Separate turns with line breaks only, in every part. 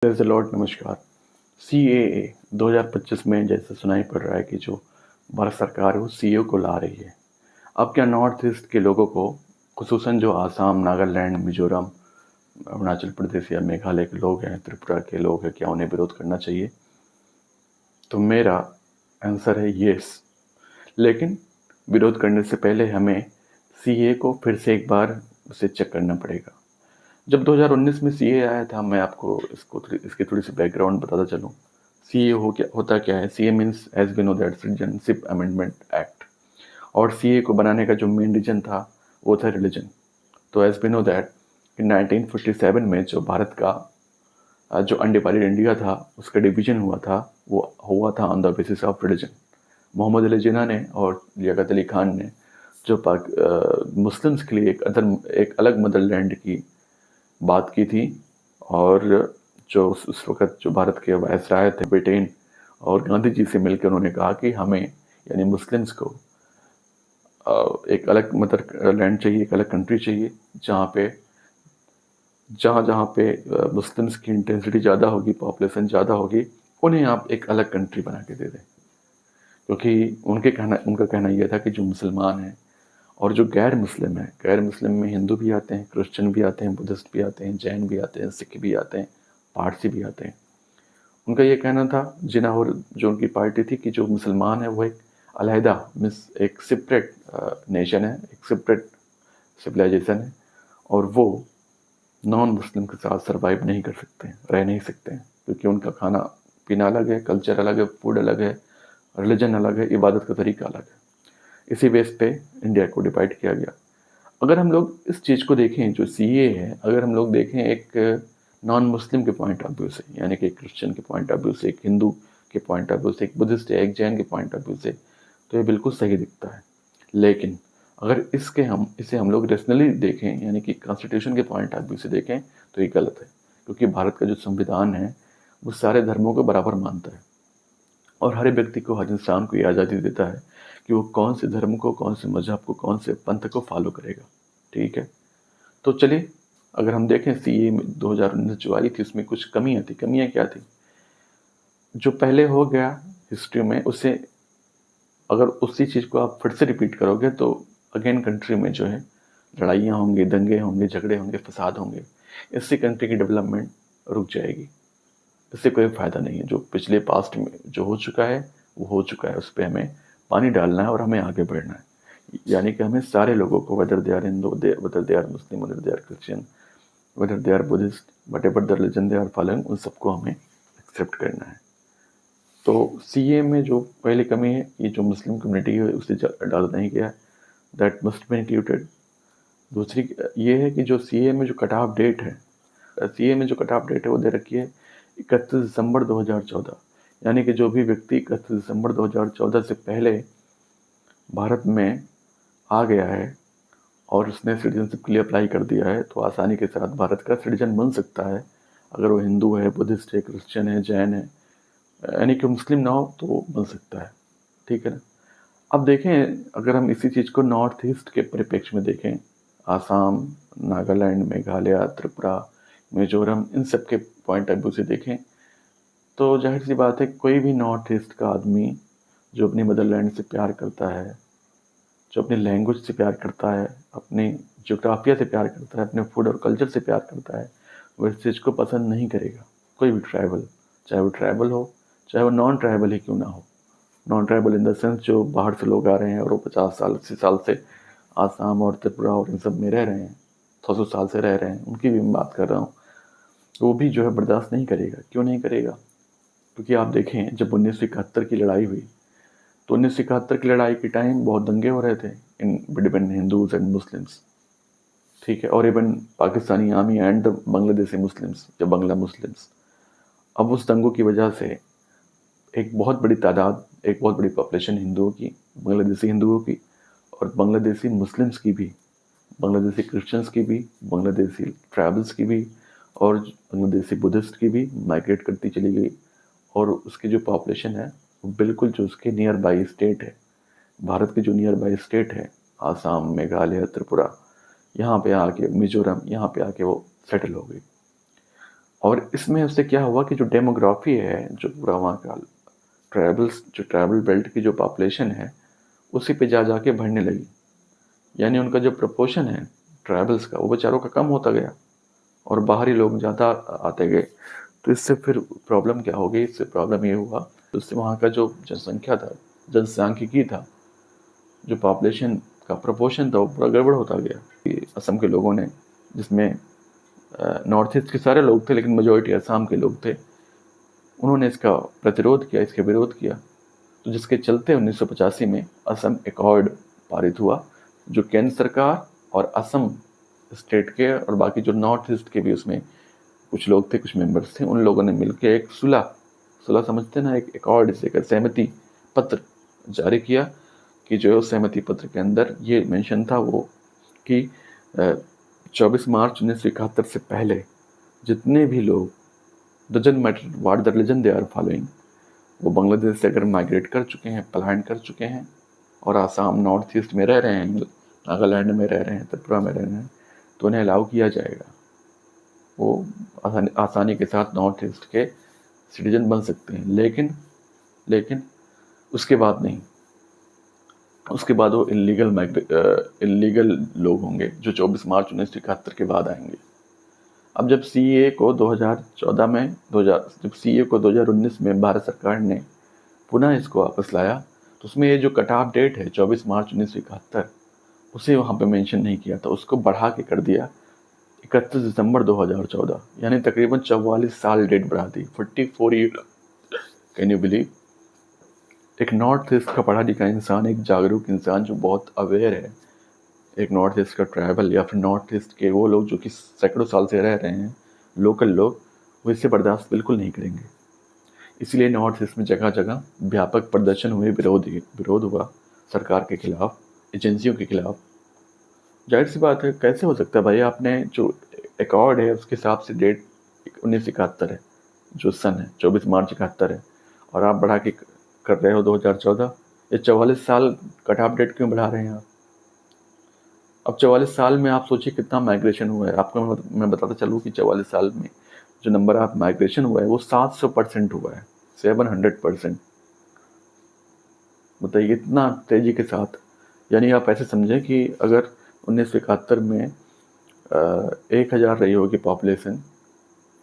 Praise the Lord, नमस्कार। CAA 2025 में जैसे सुनाई पड़ रहा है कि जो भारत सरकार है वो सीएए को ला रही है। अब क्या नॉर्थ ईस्ट के लोगों को, खुसूसन जो आसाम, नागालैंड, मिजोरम, अरुणाचल प्रदेश या मेघालय के लोग हैं, त्रिपुरा के लोग हैं, क्या उन्हें विरोध करना चाहिए? तो मेरा आंसर है येस। लेकिन विरोध करने से पहले हमें सीएए को फिर से एक बार उसे चेक करना पड़ेगा। जब 2019 में सीए आया था, मैं आपको इसकी थोड़ी सी बैकग्राउंड बताता चलूँ। सीए होता क्या है? CA means as we know that citizenship amendment act. और सीए को बनाने का जो मेन रीजन था वो था रिलीजन। तो as we know that in 1947 में जो भारत का जो अनडिवाइडेड इंडिया था उसका डिवीजन हुआ था, वो हुआ था on the basis of religion. Mohammad Ali Jinnah ने और लियाकत अली खान ने जो मुस्लिम्स के लिए एक अलग मदरलैंड की बात की थी। और जो उस वक़्त जो भारत के वायसराय थे ब्रिटेन, और गांधी जी से मिलकर उन्होंने कहा कि हमें यानी मुस्लिम्स को एक अलग मदरलैंड चाहिए, एक अलग कंट्री चाहिए, जहाँ पे मुस्लिम्स की इंटेंसिटी ज़्यादा होगी, पॉपुलेशन ज़्यादा होगी, उन्हें आप एक अलग कंट्री बना के दे दें। क्योंकि उनका कहना यह था कि जो मुसलमान हैं और जो गैर मुस्लिम हैं, गैर मुस्लिम में हिंदू भी आते हैं, क्रिश्चियन भी आते हैं, बुद्धिस्ट भी आते हैं, जैन भी आते हैं, सिख भी आते हैं, पारसी भी आते हैं। उनका ये कहना था, जिन्ना और जो उनकी पार्टी थी, कि जो मुसलमान है वो एक अलहदा मीन्स एक सेपरेट नेशन है, एक सेपरेट सिविलाइजेशन है, और वो नॉन मुस्लिम के साथ सर्वाइव नहीं कर सकते हैं, रह नहीं सकते हैं, क्योंकि उनका खाना पीना अलग है, कल्चर अलग है, फूड अलग है, रिलीजन अलग है, इबादत का तरीका अलग है। इसी बेस पे इंडिया को डिवाइड किया गया। अगर हम लोग इस चीज़ को देखें, जो सीए है, अगर हम लोग देखें एक नॉन मुस्लिम के पॉइंट ऑफ व्यू से, यानी कि एक क्रिश्चियन के पॉइंट ऑफ व्यू से, एक हिंदू के पॉइंट ऑफ व्यू से, एक बुद्धिस्ट या एक जैन के पॉइंट ऑफ व्यू से, तो ये बिल्कुल सही दिखता है। लेकिन अगर इसे हम लोग रेशनली देखें, यानी कि कॉन्स्टिट्यूशन के पॉइंट ऑफ व्यू से देखें, तो ये गलत है। क्योंकि भारत का जो संविधान है वो सारे धर्मों को बराबर मानता है और हर व्यक्ति को, हर इंसान को ये आज़ादी देता है कि वो कौन से धर्म को, कौन से मजहब को, कौन से पंथ को फॉलो करेगा। ठीक है, तो चलिए, अगर हम देखें सीए में 2019 जो आई थी उसमें कुछ कमियां थी। कमियां क्या थी? जो पहले हो गया हिस्ट्री में, उससे अगर उसी चीज़ को आप फिर से रिपीट करोगे तो अगेन कंट्री में जो है लड़ाइयाँ होंगी, दंगे होंगे, झगड़े होंगे, फसाद होंगे। इससे कंट्री की डेवलपमेंट रुक जाएगी। इससे कोई फ़ायदा नहीं है। जो पिछले पास्ट में जो हो चुका है वो हो चुका है, उस पर हमें पानी डालना है और हमें आगे बढ़ना है। यानी कि हमें सारे लोगों को, whether they are Hindu, whether they are Muslim, whether they are Christian, whether they are Buddhist, whatever the religion they are following, उन सबको हमें एक्सेप्ट करना है। तो सीए में जो पहली कमी है, ये जो मुस्लिम कम्युनिटी है उसे डाला नहीं गया, दैट मस्ट बी इंक्लूडेड। दूसरी ये है कि जो सीए में जो कट ऑफ डेट है, सीए में जो कट ऑफ डेट है वो दे रखी है 31 दिसंबर 2014। यानी कि जो भी व्यक्ति 31 दिसंबर 2014 से पहले भारत में आ गया है और उसने सिटीजनशिप के लिए अप्लाई कर दिया है, तो आसानी के साथ भारत का सिटीजन बन सकता है। अगर वो हिंदू है, बुद्धिस्ट है, क्रिश्चियन है, जैन है, यानी कि मुस्लिम ना हो तो वो बन सकता है। ठीक है ना? अब देखें, अगर हम इसी चीज़ को नॉर्थ ईस्ट के परिप्रेक्ष्य में देखें, आसाम, नागालैंड, मेघालय, त्रिपुरा, मिजोरम, इन सब के पॉइंट ऑफ व्यू से देखें, तो जाहिर सी बात है, कोई भी नॉर्थ ईस्ट का आदमी जो अपनी मदरलैंड से प्यार करता है, जो अपनी लैंग्वेज से प्यार करता है, अपनी जोग्राफिया से प्यार करता है, अपने फूड और कल्चर से प्यार करता है, वो इस चीज़ को पसंद नहीं करेगा। कोई भी ट्राइबल, चाहे वो ट्राइबल हो, चाहे वो नॉन ट्राइबल ही क्यों ना हो। Non tribal in the sense जो बाहर से लोग आ रहे हैं और वो 50 साल, 80 साल से आसाम और त्रिपुरा और इन सब में रह रहे हैं, 100 साल से रह रहे हैं, उनकी भी मैं बात कर रहा हूँ। वो भी जो है बर्दाश्त नहीं करेगा। क्यों नहीं करेगा? क्योंकि आप देखें, जब 1971 की लड़ाई हुई, तो 1971 की लड़ाई के टाइम बहुत दंगे हो रहे थे in between Hindus and Muslims. ठीक है, और even Pakistani army and the Bangladeshi Muslims, या बांग्ला मुस्लिम्स। अब उस दंगों की वजह से एक बहुत बड़ी तादाद, एक बहुत बड़ी पॉपुलेशन हिंदुओं की, बांग्लादेशी हिंदुओं की और बांग्लादेशी मुस्लिम्स की भी, बांग्लादेशी क्रिश्चियंस की भी, बांग्लादेशी ट्राइबल्स की भी और बांग्लादेशी बुद्धिस्ट की भी माइग्रेट करती चली गई। और उसकी जो पॉपुलेशन है वो बिल्कुल जो उसके नियर बाई स्टेट है, भारत के जो नियर बाई स्टेट है, आसाम, मेघालय, त्रिपुरा, यहाँ पे आके, मिजोरम, यहाँ पे आके वो सेटल हो गई। और इसमें उससे क्या हुआ कि जो डेमोग्राफी है, जो पूरा वहाँ का ट्राइबल बेल्ट की जो पॉपुलेशन है, उसी पे जा जाके बढ़ने लगी। यानी उनका जो प्रपोर्शन है ट्राइबल्स का, वो बेचारों का कम होता गया और बाहरी लोग ज़्यादा आते गए। तो इससे फिर प्रॉब्लम क्या हो गई, इससे प्रॉब्लम ये हुआ, तो इससे वहाँ का जो जनसंख्या था, जनसांख्यिकी था, जो पॉपुलेशन का प्रपोर्शन था, वो पूरा गड़बड़ होता गया। कि असम के लोगों ने, जिसमें नॉर्थ ईस्ट के सारे लोग थे लेकिन मेजोरिटी असम के लोग थे, उन्होंने इसका प्रतिरोध किया, इसके विरोध किया। तो जिसके चलते 1985 में असम एकॉर्ड पारित हुआ, जो केंद्र सरकार और असम स्टेट के और बाकी जो नॉर्थ ईस्ट के भी उसमें कुछ लोग थे, कुछ मेंबर्स थे, उन लोगों ने मिलकर एक सुलह समझते ना, एक एकॉर्ड, एक सहमति पत्र जारी किया। कि जो सहमति पत्र के अंदर ये मेंशन था वो कि 24 मार्च 1971 से पहले जितने भी लोग, doesn't matter what the religion they are following, वो बांग्लादेश से अगर माइग्रेट कर चुके हैं, पलायन कर चुके हैं और आसाम नॉर्थ ईस्ट में रह रहे हैं, नागालैंड में रह रहे हैं, त्रिपुरा में रह रहे हैं, तो उन्हें अलाउ किया जाएगा। वो आसानी के साथ नॉर्थ ईस्ट के सिटीजन बन सकते हैं। लेकिन उसके बाद नहीं, उसके बाद वो इलीगल लोग होंगे जो 24 मार्च 1971 के बाद आएंगे। अब जब सीए को 2014 में 2000 जब सीए को 2019 में भारत सरकार ने पुनः इसको वापस लाया, तो उसमें ये जो कट ऑफ डेट है 24 मार्च 1971, उसे वहाँ पे मेंशन नहीं किया था, उसको बढ़ा के कर दिया 31 दिसंबर 2014, यानी तकरीबन 44 साल डेट बढ़ा दी, 44 ईयर। Can you believe? एक नॉर्थ ईस्ट का पढ़ा लिखा इंसान, एक जागरूक इंसान जो बहुत अवेयर है, एक नॉर्थ ईस्ट का ट्राइबल या फिर नॉर्थ ईस्ट के वो लोग जो कि सैकड़ों साल से रह रहे हैं, लोकल लोग, वो इससे बर्दाश्त बिल्कुल नहीं करेंगे। इसलिए नॉर्थ ईस्ट में जगह जगह व्यापक प्रदर्शन हुए, विरोध हुआ सरकार के खिलाफ, एजेंसियों के खिलाफ। जाहिर सी बात है, कैसे हो सकता है भाई, आपने जो एकॉर्ड है उसके हिसाब से डेट 1971 है, जो सन है 24 मार्च 71 है, और आप बढ़ा के कर रहे हो 2014। ये 44 साल कट ऑफ डेट क्यों बढ़ा रहे हैं आप? अब 44 साल में आप सोचिए कितना माइग्रेशन हुआ है। आपको मैं बताता चलूँ कि 44 साल में जो नंबर ऑफ माइग्रेशन हुआ है वो 700% हुआ है, 700%। बताइए इतना तेजी के साथ। यानी आप ऐसे समझें कि अगर 1971 में 1000 रही होगी पॉपुलेशन,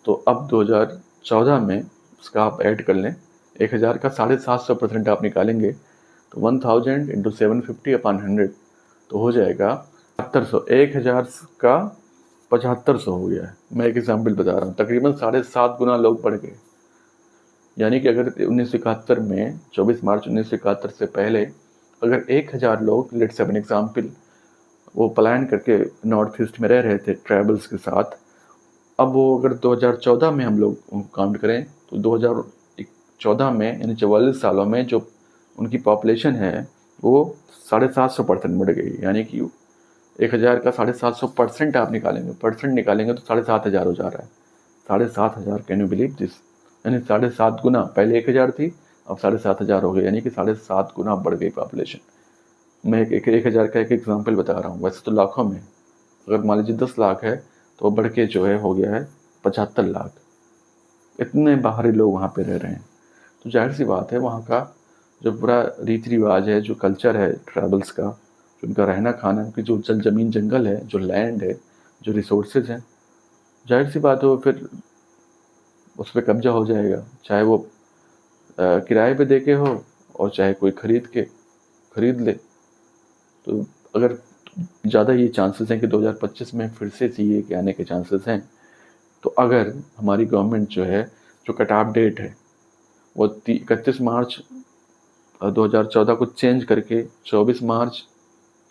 तो अब 2014 में उसका आप ऐड कर लें, 1000 का 750% आप निकालेंगे तो 1000 इंटू 750/100 तो हो जाएगा 7500। 1000 का 7500 हो गया है। मैं एक एग्जाम्पल बता रहा हूँ, तकरीबन 7.5 गुना लोग बढ़ गए। यानी कि अगर 1971 में 24 मार्च 1971 से पहले अगर 1000 लोग, लेट्स से एन एग्जाम्पल, वो पलायन करके नॉर्थ ईस्ट में रह रहे थे ट्राइबल्स के साथ, अब वो अगर 2014 में हम लोग काउंट करें तो 2014 में यानी 44 सालों में जो उनकी पॉपुलेशन है वो 750% बढ़ गई। यानी कि 1000 का 750% आप निकालेंगे, परसेंट निकालेंगे तो 7500 हो जा रहा है। 7500, कैन यू बिलीव दिस? यानी 7.5 गुना, पहले 1000 थी अब 7500 हो गई, यानी कि 7.5 गुना बढ़ गई पॉपुलेशन। मैं 1000 का एक एग्जाम्पल बता रहा हूँ, वैसे तो लाखों में, अगर मान लीजिए 10 लाख है तो बढ़ के जो है हो गया है 75 लाख। इतने बाहरी लोग वहाँ पे रह रहे हैं। तो जाहिर सी बात है वहाँ का जो पूरा रीति रिवाज है, जो कल्चर है ट्राइबल्स का, जो उनका रहना खाना, उनकी जो ज़मीन जंगल है, जो लैंड है, जो रिसोर्सेज हैं, जाहिर सी बात है वो फिर उस पर कब्जा हो जाएगा, चाहे वो किराए पे दे के हो और चाहे कोई खरीद ले। तो अगर ज़्यादा ये चांसेस हैं कि 2025 में फिर से सीए के आने के चांसेस हैं, तो अगर हमारी गवर्नमेंट जो है, जो कट ऑफ डेट है वो 31 मार्च 2014 को चेंज करके 24 मार्च,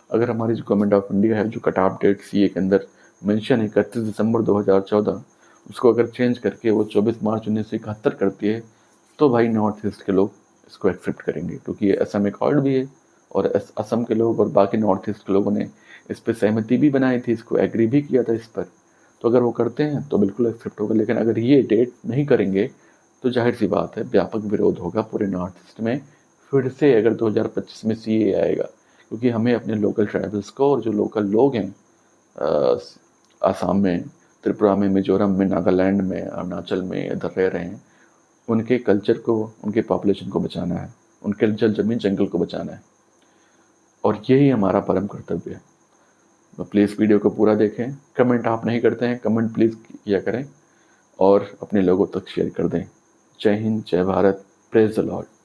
अगर हमारी जो गवर्नमेंट ऑफ इंडिया है जो कट ऑफ डेट सीए के अंदर मेंशन है 31 दिसंबर 2014, उसको अगर चेंज करके वो 24 मार्च 1971 करती है, तो भाई नॉर्थ ईस्ट के लोग इसको एक्सेप्ट करेंगे, क्योंकि ये असम एकॉर्ड भी है और असम के लोग और बाकी नॉर्थ ईस्ट के लोगों ने इस पर सहमति भी बनाई थी, इसको एग्री भी किया था इस पर। तो अगर वो करते हैं तो बिल्कुल एक्सेप्ट होगा। लेकिन अगर ये डेट नहीं करेंगे तो जाहिर सी बात है व्यापक विरोध होगा पूरे नॉर्थ ईस्ट में। फिर से अगर 2025 में सीए आएगा, क्योंकि हमें अपने लोकल ट्राइबल्स को और जो लोकल लोग हैं आसाम में, त्रिपुरा में, मिजोरम में, नागालैंड में, अरुणाचल में इधर रह रहे हैं, उनके कल्चर को, उनके पॉपुलेशन को बचाना है, उनके जल जमीन जंगल को बचाना है, और यही हमारा परम कर्तव्य है। तो प्लीज़ वीडियो को पूरा देखें। कमेंट आप नहीं करते हैं, कमेंट प्लीज़ किया करें और अपने लोगों तक शेयर कर दें। जय हिंद, जय भारत, प्रेज द लॉर्ड।